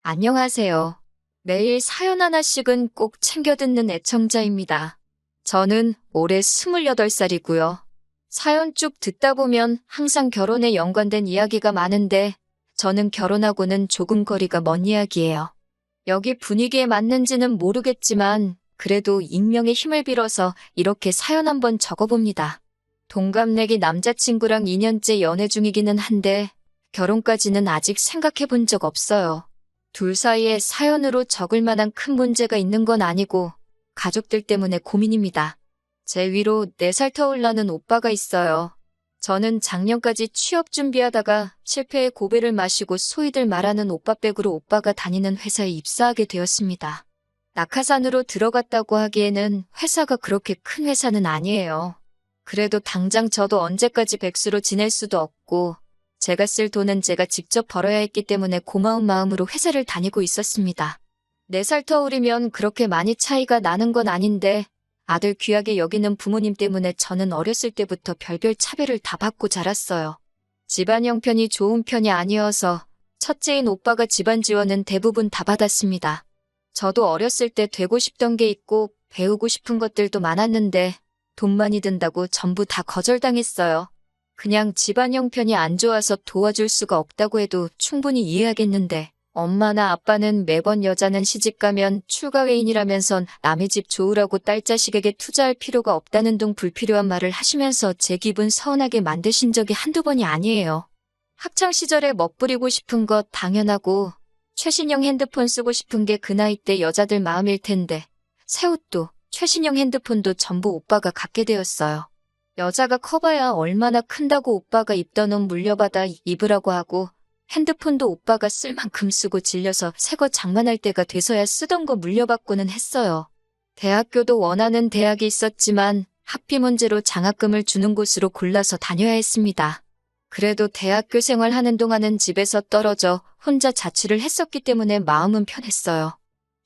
안녕하세요. 매일 사연 하나씩은 꼭 챙겨 듣는 애청자입니다. 저는 올해 28살이고요. 사연 쭉 듣다 보면 항상 결혼에 연관된 이야기가 많은데 저는 결혼하고는 조금 거리가 먼 이야기예요. 여기 분위기에 맞는지는 모르겠지만 그래도 익명의 힘을 빌어서 이렇게 사연 한번 적어봅니다. 동갑내기 남자친구랑 2년째 연애 중이기는 한데 결혼까지는 아직 생각해 본 적 없어요. 둘 사이에 사연으로 적을 만한 큰 문제가 있는 건 아니고 가족들 때문에 고민입니다. 제 위로 4살 터울 나는 오빠가 있어요. 저는 작년까지 취업 준비하다가 실패의 고배를 마시고 소위들 말하는 오빠백으로 오빠가 다니는 회사에 입사하게 되었습니다. 낙하산으로 들어갔다고 하기에는 회사가 그렇게 큰 회사는 아니에요. 그래도 당장 저도 언제까지 백수로 지낼 수도 없고 제가 쓸 돈은 제가 직접 벌어야 했기 때문에 고마운 마음으로 회사를 다니고 있었습니다. 4살 터울이면 그렇게 많이 차이가 나는 건 아닌데 아들 귀하게 여기는 부모님 때문에 저는 어렸을 때부터 별별 차별을 다 받고 자랐어요. 집안 형편이 좋은 편이 아니어서 첫째인 오빠가 집안 지원은 대부분 다 받았습니다. 저도 어렸을 때 되고 싶던 게 있고 배우고 싶은 것들도 많았는데 돈 많이 든다고 전부 다 거절당했어요. 그냥 집안 형편이 안 좋아서 도와줄 수가 없다고 해도 충분히 이해하겠는데 엄마나 아빠는 매번 여자는 시집가면 출가회인이라면선 남의 집 좋으라고 딸 자식에게 투자할 필요가 없다는 등 불필요한 말을 하시면서 제 기분 서운하게 만드신 적이 한두 번이 아니에요. 학창시절에 멋부리고 싶은 것 당연하고 최신형 핸드폰 쓰고 싶은 게 그 나이 때 여자들 마음일 텐데 새 옷도 최신형 핸드폰도 전부 오빠가 갖게 되었어요. 여자가 커봐야 얼마나 큰다고 오빠가 입던 옷 물려받아 입으라고 하고 핸드폰도 오빠가 쓸 만큼 쓰고 질려서 새 거 장만할 때가 돼서야 쓰던 거 물려받고는 했어요. 대학교도 원하는 대학이 있었지만 학비 문제로 장학금을 주는 곳으로 골라서 다녀야 했습니다. 그래도 대학교 생활하는 동안은 집에서 떨어져 혼자 자취를 했었기 때문에 마음은 편했어요.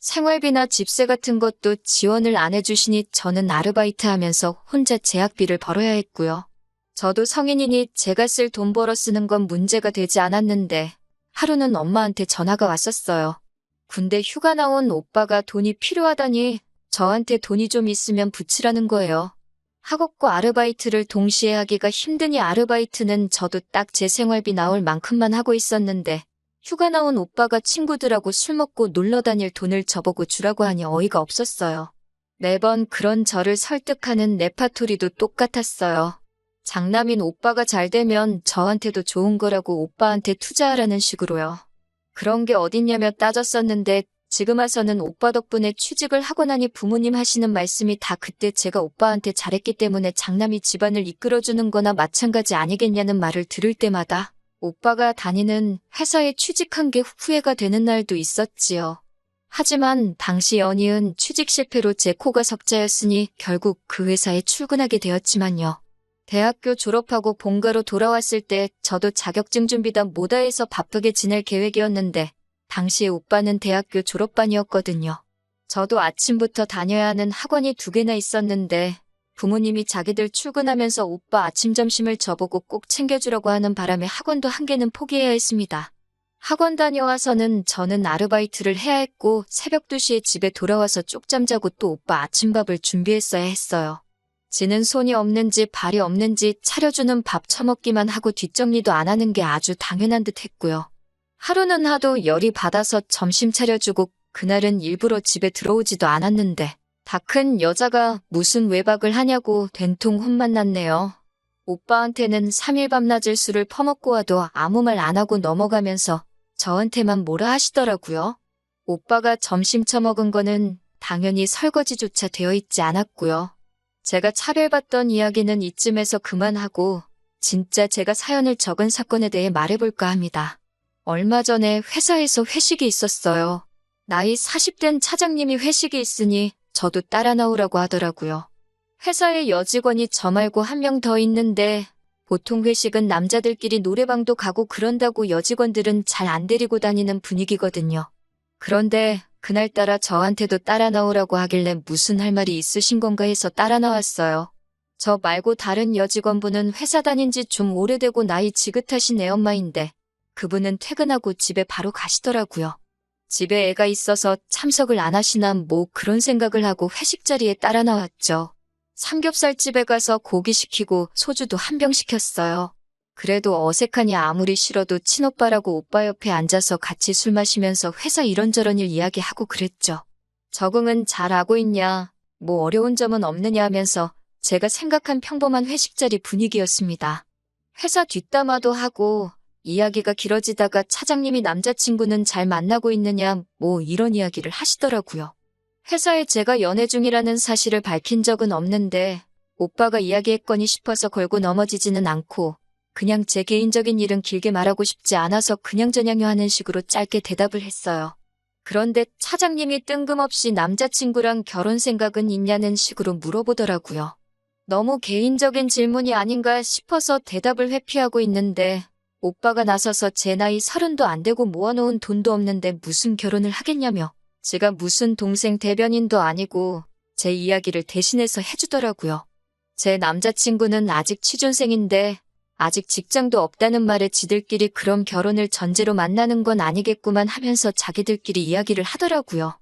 생활비나 집세 같은 것도 지원을 안 해주시니 저는 아르바이트 하면서 혼자 제학비를 벌어야 했고요. 저도 성인이니 제가 쓸 돈 벌어 쓰는 건 문제가 되지 않았는데 하루는 엄마한테 전화가 왔었어요. 군대 휴가 나온 오빠가 돈이 필요하다니 저한테 돈이 좀 있으면 붙이라는 거예요. 학업과 아르바이트를 동시에 하기가 힘드니 아르바이트는 저도 딱 제 생활비 나올 만큼만 하고 있었는데 휴가 나온 오빠가 친구들하고 술 먹고 놀러 다닐 돈을 저보고 주라고 하니 어이가 없었어요. 매번 그런 저를 설득하는 레파토리도 똑같았어요. 장남인 오빠가 잘 되면 저한테도 좋은 거라고 오빠한테 투자하라는 식으로요. 그런 게 어딨냐며 따졌었는데 지금 와서는 오빠 덕분에 취직을 하고 나니 부모님 하시는 말씀이 다 그때 제가 오빠한테 잘했기 때문에 장남이 집안을 이끌어주는 거나 마찬가지 아니겠냐는 말을 들을 때마다 오빠가 다니는 회사에 취직한 게 후회가 되는 날도 있었지요. 하지만 당시 연이은 취직 실패로 제 코가 석자였으니 결국 그 회사에 출근하게 되었지만요. 대학교 졸업하고 본가로 돌아왔을 때 저도 자격증 준비다 뭐다 해서 바쁘게 지낼 계획이었는데 당시에 오빠는 대학교 졸업반이었거든요. 저도 아침부터 다녀야 하는 학원이 2개나 있었는데 부모님이 자기들 출근하면서 오빠 아침 점심을 저보고 꼭 챙겨주려고 하는 바람에 학원도 1개는 포기해야 했습니다. 학원 다녀와서는 저는 아르바이트를 해야 했고 새벽 2시에 집에 돌아와서 쪽잠 자고 또 오빠 아침밥을 준비했어야 했어요. 지는 손이 없는지 발이 없는지 차려주는 밥 처먹기만 하고 뒷정리도 안 하는 게 아주 당연한 듯 했고요. 하루는 하도 열이 받아서 점심 차려주고 그날은 일부러 집에 들어오지도 않았는데 다 큰 여자가 무슨 외박을 하냐고 된통 혼만 났네요. 오빠한테는 3일 밤낮을 술을 퍼먹고 와도 아무 말 안 하고 넘어가면서 저한테만 뭐라 하시더라고요. 오빠가 점심 처먹은 거는 당연히 설거지조차 되어 있지 않았고요. 제가 차별받던 이야기는 이쯤에서 그만하고 진짜 제가 사연을 적은 사건에 대해 말해볼까 합니다. 얼마 전에 회사에서 회식이 있었어요. 나이 40된 차장님이 회식이 있으니 저도 따라 나오라고 하더라고요. 회사에 여직원이 저 말고 1명 더 있는데 보통 회식은 남자들끼리 노래방도 가고 그런다고 여직원들은 잘 안 데리고 다니는 분위기거든요. 그런데 그날따라 저한테도 따라 나오라고 하길래 무슨 할 말이 있으신 건가 해서 따라 나왔어요. 저 말고 다른 여직원분은 회사 다닌 지 좀 오래되고 나이 지긋하신 애엄마인데 그분은 퇴근하고 집에 바로 가시더라고요. 집에 애가 있어서 참석을 안 하시나 뭐 그런 생각을 하고 회식 자리에 따라 나왔죠. 삼겹살집에 가서 고기 시키고 소주도 한 병 시켰어요. 그래도 어색하니 아무리 싫어도 친오빠라고 오빠 옆에 앉아서 같이 술 마시면서 회사 이런저런 일 이야기하고 그랬죠. 적응은 잘 하고 있냐, 뭐 어려운 점은 없느냐 하면서 제가 생각한 평범한 회식 자리 분위기였습니다. 회사 뒷담화도 하고 이야기가 길어지다가 차장님이 남자친구는 잘 만나고 있느냐 뭐 이런 이야기를 하시더라고요. 회사에 제가 연애 중이라는 사실을 밝힌 적은 없는데 오빠가 이야기했거니 싶어서 걸고 넘어지지는 않고 그냥 제 개인적인 일은 길게 말하고 싶지 않아서 그냥저냥요 하는 식으로 짧게 대답을 했어요. 그런데 차장님이 뜬금없이 남자친구랑 결혼 생각은 있냐는 식으로 물어보더라고요. 너무 개인적인 질문이 아닌가 싶어서 대답을 회피하고 있는데 오빠가 나서서 제 나이 30도 안 되고 모아놓은 돈도 없는데 무슨 결혼을 하겠냐며 제가 무슨 동생 대변인도 아니고 제 이야기를 대신해서 해주더라고요. 제 남자친구는 아직 취준생인데 아직 직장도 없다는 말에 지들끼리 그럼 결혼을 전제로 만나는 건 아니겠구만 하면서 자기들끼리 이야기를 하더라고요.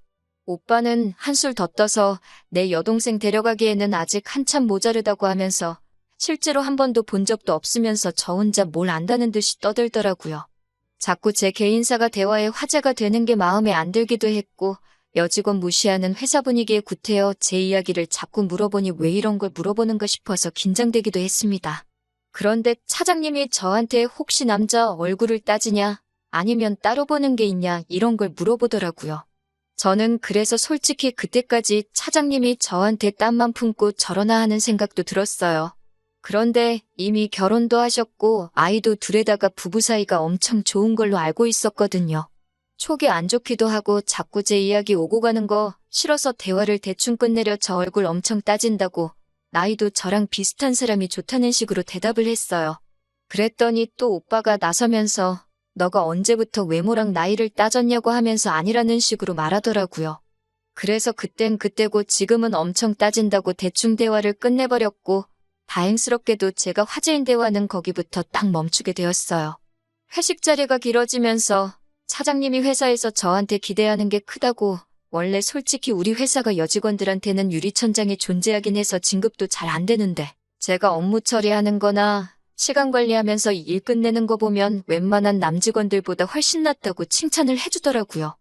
오빠는 한술 더 떠서 내 여동생 데려가기에는 아직 한참 모자르다고 하면서 실제로 한 번도 본 적도 없으면서 저 혼자 뭘 안다는 듯이 떠들더라고요. 자꾸 제 개인사가 대화에 화제가 되는 게 마음에 안 들기도 했고 여직원 무시하는 회사 분위기에 구태여 제 이야기를 자꾸 물어보니 왜 이런 걸 물어보는가 싶어서 긴장되기도 했습니다. 그런데 차장님이 저한테 혹시 남자 얼굴을 따지냐 아니면 따로 보는 게 있냐 이런 걸 물어보더라고요. 저는 그래서 솔직히 그때까지 차장님이 저한테 땀만 품고 저러나 하는 생각도 들었어요. 그런데 이미 결혼도 하셨고 아이도 둘에다가 부부 사이가 엄청 좋은 걸로 알고 있었거든요. 촉이 안 좋기도 하고 자꾸 제 이야기 오고 가는 거 싫어서 대화를 대충 끝내려 저 얼굴 엄청 따진다고 나이도 저랑 비슷한 사람이 좋다는 식으로 대답을 했어요. 그랬더니 또 오빠가 나서면서 너가 언제부터 외모랑 나이를 따졌냐고 하면서 아니라는 식으로 말하더라고요. 그래서 그땐 그때고 지금은 엄청 따진다고 대충 대화를 끝내버렸고 다행스럽게도 제가 화제인 대화는 거기부터 딱 멈추게 되었어요. 회식 자리가 길어지면서 차장님이 회사에서 저한테 기대하는 게 크다고 원래 솔직히 우리 회사가 여직원들한테는 유리천장이 존재하긴 해서 진급도 잘 안 되는데 제가 업무 처리하는 거나 시간 관리하면서 일 끝내는 거 보면 웬만한 남직원들보다 훨씬 낫다고 칭찬을 해주더라고요.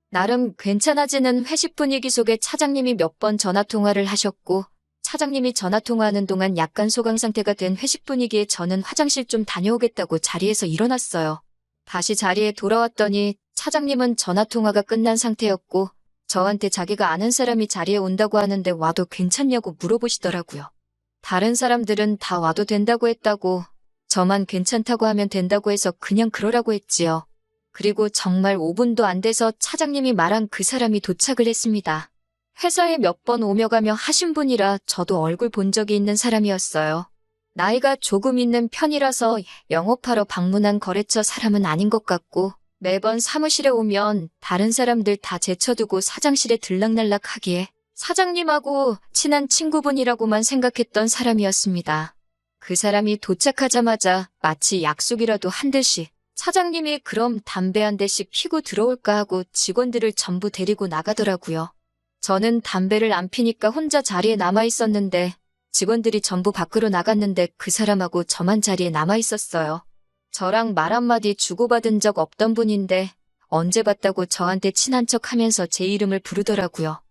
나름 괜찮아지는 회식 분위기 속에 차장님이 몇 번 전화통화를 하셨고 차장님이 전화통화하는 동안 약간 소강 상태가 된 회식 분위기에 저는 화장실 좀 다녀오겠다고 자리에서 일어났어요. 다시 자리에 돌아왔더니 차장님은 전화통화가 끝난 상태였고 저한테 자기가 아는 사람이 자리에 온다고 하는데 와도 괜찮냐고 물어보시더라고요. 다른 사람들은 다 와도 된다고 했다고 저만 괜찮다고 하면 된다고 해서 그냥 그러라고 했지요. 그리고 정말 5분도 안 돼서 차장님이 말한 그 사람이 도착을 했습니다. 회사에 몇 번 오며 가며 하신 분이라 저도 얼굴 본 적이 있는 사람이었어요. 나이가 조금 있는 편이라서 영업하러 방문한 거래처 사람은 아닌 것 같고 매번 사무실에 오면 다른 사람들 다 제쳐두고 사장실에 들락날락 하기에 사장님하고 친한 친구분이라고만 생각했던 사람이었습니다. 그 사람이 도착하자마자 마치 약속이라도 한 듯이 차장님이 그럼 담배 한 대씩 피고 들어올까 하고 직원들을 전부 데리고 나가더라고요. 저는 담배를 안 피니까 혼자 자리에 남아 있었는데 직원들이 전부 밖으로 나갔는데 그 사람하고 저만 자리에 남아 있었어요. 저랑 말 한마디 주고받은 적 없던 분인데 언제 봤다고 저한테 친한 척 하면서 제 이름을 부르더라고요.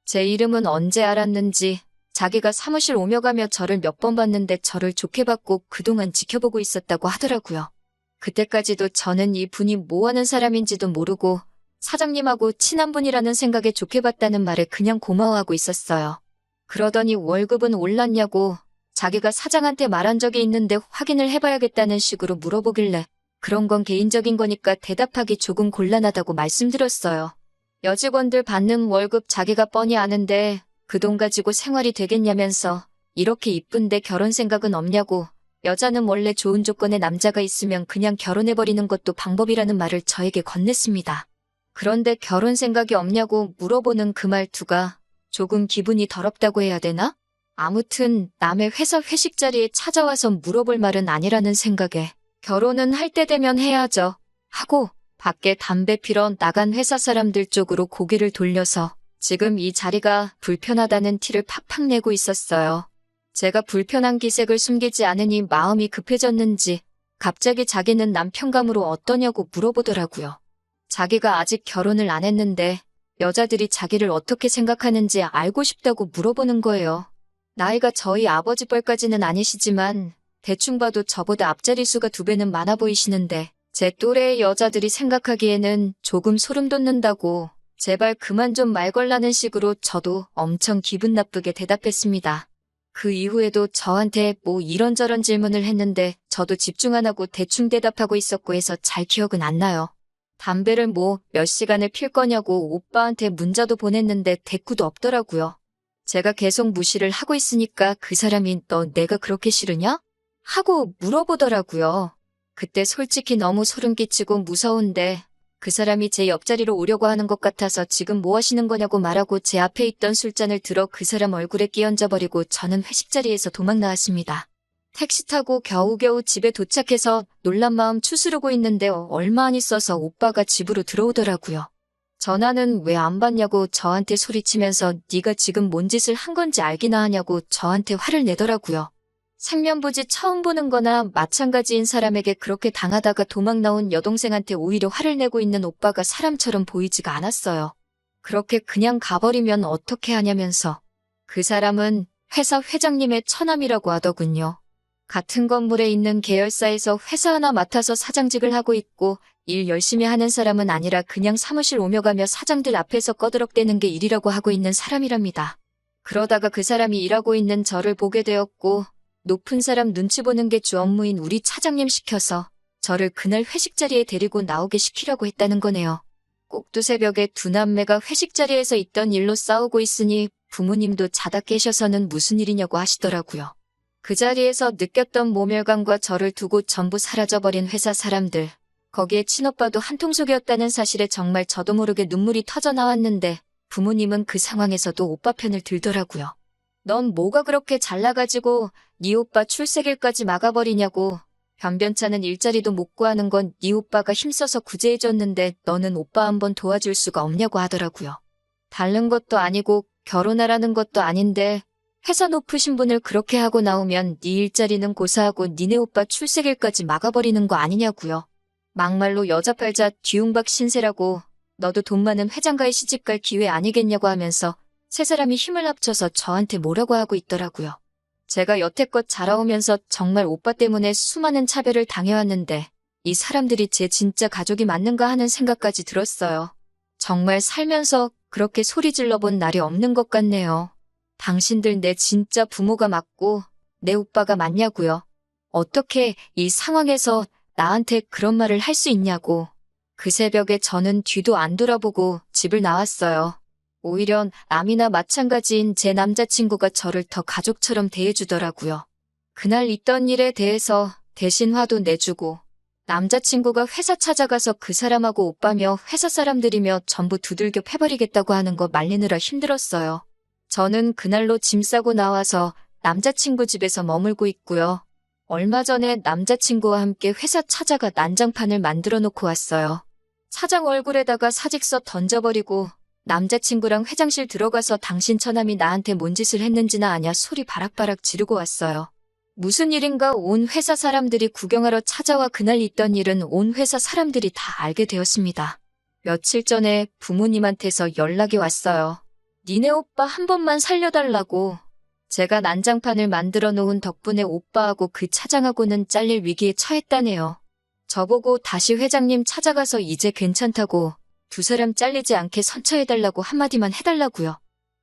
제 이름은 언제 알았는지 자기가 사무실 오며 가며 저를 몇 번 봤는데 저를 좋게 봤고 그동안 지켜보고 있었다고 하더라고요. 그때까지도 저는 이 분이 뭐 하는 사람인지도 모르고 사장님하고 친한 분이라는 생각에 좋게 봤다는 말에 그냥 고마워하고 있었어요. 그러더니 월급은 올랐냐고 자기가 사장한테 말한 적이 있는데 확인을 해봐야겠다는 식으로 물어보길래 그런 건 개인적인 거니까 대답하기 조금 곤란하다고 말씀드렸어요. 여직원들 받는 월급 자기가 뻔히 아는데 그 돈 가지고 생활이 되겠냐면서 이렇게 이쁜데 결혼 생각은 없냐고 여자는 원래 좋은 조건의 남자가 있으면 그냥 결혼해버리는 것도 방법이라는 말을 저에게 건넸습니다. 그런데 결혼 생각이 없냐고 물어보는 그 말투가 조금 기분이 더럽다고 해야 되나? 아무튼 남의 회사 회식 자리에 찾아와서 물어볼 말은 아니라는 생각에 결혼은 할 때 되면 해야죠 하고 밖에 담배 피러 나간 회사 사람들 쪽으로 고개를 돌려서 지금 이 자리가 불편하다는 티를 팍팍 내고 있었어요. 제가 불편한 기색을 숨기지 않으니 마음이 급해졌는지 갑자기 자기는 남편감으로 어떠냐고 물어보더라고요. 자기가 아직 결혼을 안 했는데 여자들이 자기를 어떻게 생각하는지 알고 싶다고 물어보는 거예요. 나이가 저희 아버지 뻘까지는 아니시지만 대충 봐도 저보다 앞자리 수가 2배는 많아 보이시는데 제 또래의 여자들이 생각하기에는 조금 소름 돋는다고 제발 그만 좀 말 걸라는 식으로 저도 엄청 기분 나쁘게 대답했습니다. 그 이후에도 저한테 뭐 이런저런 질문을 했는데 저도 집중 안 하고 대충 대답하고 있었고 해서 잘 기억은 안 나요. 담배를 뭐 몇 시간을 필 거냐고 오빠한테 문자도 보냈는데 대꾸도 없더라고요. 제가 계속 무시를 하고 있으니까 그 사람이 너 내가 그렇게 싫으냐? 하고 물어보더라고요. 그때 솔직히 너무 소름 끼치고 무서운데 그 사람이 제 옆자리로 오려고 하는 것 같아서 지금 뭐 하시는 거냐고 말하고 제 앞에 있던 술잔을 들어 그 사람 얼굴에 끼얹어버리고 저는 회식 자리에서 도망 나왔습니다. 택시 타고 겨우겨우 집에 도착해서 놀란 마음 추스르고 있는데 얼마 안 있어서 오빠가 집으로 들어오더라고요. 전화는 왜 안 받냐고 저한테 소리치면서 네가 지금 뭔 짓을 한 건지 알기나 하냐고 저한테 화를 내더라고요. 생면부지 처음 보는 거나 마찬가지인 사람에게 그렇게 당하다가 도망 나온 여동생한테 오히려 화를 내고 있는 오빠가 사람처럼 보이지가 않았어요. 그렇게 그냥 가버리면 어떻게 하냐면서. 그 사람은 회사 회장님의 처남이라고 하더군요. 같은 건물에 있는 계열사에서 회사 하나 맡아서 사장직을 하고 있고 일 열심히 하는 사람은 아니라 그냥 사무실 오며 가며 사장들 앞에서 꺼드럭대는 게 일이라고 하고 있는 사람이랍니다. 그러다가 그 사람이 일하고 있는 저를 보게 되었고 높은 사람 눈치 보는 게 주 업무인 우리 차장님 시켜서 저를 그날 회식 자리에 데리고 나오게 시키려고 했다는 거네요. 꼭두 새벽에 두 남매가 회식 자리에서 있던 일로 싸우고 있으니 부모님도 자다 깨셔서는 무슨 일이냐고 하시더라고요. 그 자리에서 느꼈던 모멸감과 저를 두고 전부 사라져버린 회사 사람들. 거기에 친오빠도 한통속이었다는 사실에 정말 저도 모르게 눈물이 터져 나왔는데 부모님은 그 상황에서도 오빠 편을 들더라고요. 넌 뭐가 그렇게 잘나가지고 네 오빠 출세길까지 막아버리냐고. 변변찮은 일자리도 못 구하는 건 네 오빠가 힘써서 구제해줬는데 너는 오빠 한번 도와줄 수가 없냐고 하더라고요. 다른 것도 아니고 결혼하라는 것도 아닌데 회사 높으신 분을 그렇게 하고 나오면 네 일자리는 고사하고 니네 오빠 출세길까지 막아버리는 거 아니냐고요. 막말로 여자 팔자 뒤웅박 신세라고 너도 돈 많은 회장가에 시집갈 기회 아니겠냐고 하면서 세 사람이 힘을 합쳐서 저한테 뭐라고 하고 있더라고요. 제가 여태껏 자라오면서 정말 오빠 때문에 수많은 차별을 당해왔는데 이 사람들이 제 진짜 가족이 맞는가 하는 생각까지 들었어요. 정말 살면서 그렇게 소리 질러본 날이 없는 것 같네요. 당신들 내 진짜 부모가 맞고 내 오빠가 맞냐고요. 어떻게 이 상황에서 나한테 그런 말을 할 수 있냐고. 그 새벽에 저는 뒤도 안 돌아보고 집을 나왔어요. 오히려 남이나 마찬가지인 제 남자친구가 저를 더 가족처럼 대해주더라고요. 그날 있던 일에 대해서 대신 화도 내주고 남자친구가 회사 찾아가서 그 사람하고 오빠며 회사 사람들이며 전부 두들겨 패버리겠다고 하는 거 말리느라 힘들었어요. 저는 그날로 짐 싸고 나와서 남자친구 집에서 머물고 있고요. 얼마 전에 남자친구와 함께 회사 찾아가 난장판을 만들어 놓고 왔어요. 차장 얼굴에다가 사직서 던져버리고 남자친구랑 회장실 들어가서 당신 처남이 나한테 뭔 짓을 했는지나 아냐 소리 바락바락 지르고 왔어요. 무슨 일인가 온 회사 사람들이 구경하러 찾아와 그날 있던 일은 온 회사 사람들이 다 알게 되었습니다. 며칠 전에 부모님한테서 연락이 왔어요. 니네 오빠 한 번만 살려달라고. 제가 난장판을 만들어 놓은 덕분에 오빠하고 그 차장하고는 잘릴 위기에 처했다네요. 저보고 다시 회장님 찾아가서 이제 괜찮다고 두 사람 잘리지 않게 선처해달라고 한마디만 해달라고요.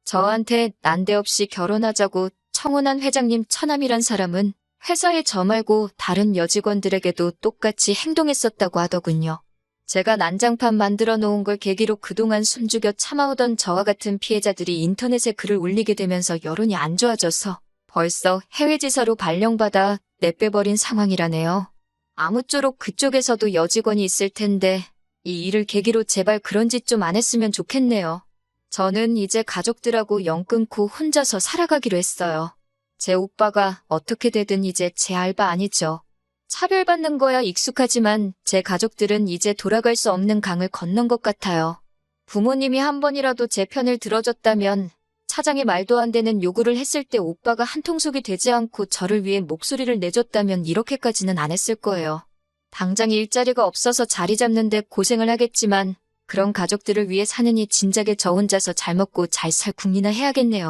저한테 난데없이 결혼하자고 청혼한 회장님 처남이란 사람은 회사에 저 말고 다른 여직원들에게도 똑같이 행동했었다고 하더군요. 제가 난장판 만들어 놓은 걸 계기로 그동안 숨죽여 참아오던 저와 같은 피해자들이 인터넷에 글을 올리게 되면서 여론이 안 좋아져서 벌써 해외지사로 발령받아 내빼버린 상황이라네요. 아무쪼록 그쪽에서도 여직원이 있을 텐데 이 일을 계기로 제발 그런 짓 좀 안 했으면 좋겠네요. 저는 이제 가족들하고 연 끊고 혼자서 살아가기로 했어요. 제 오빠가 어떻게 되든 이제 제 알바 아니죠. 차별받는 거야 익숙하지만 제 가족들은 이제 돌아갈 수 없는 강을 건넌 것 같아요. 부모님이 한 번이라도 제 편을 들어줬다면 차장이 말도 안 되는 요구를 했을 때 오빠가 한통속이 되지 않고 저를 위해 목소리를 내줬다면 이렇게까지는 안 했을 거예요. 당장 일자리가 없어서 자리 잡는데 고생을 하겠지만 그런 가족들을 위해 사느니 진작에 저 혼자서 잘 먹고 잘 살 국리나 해야겠네요.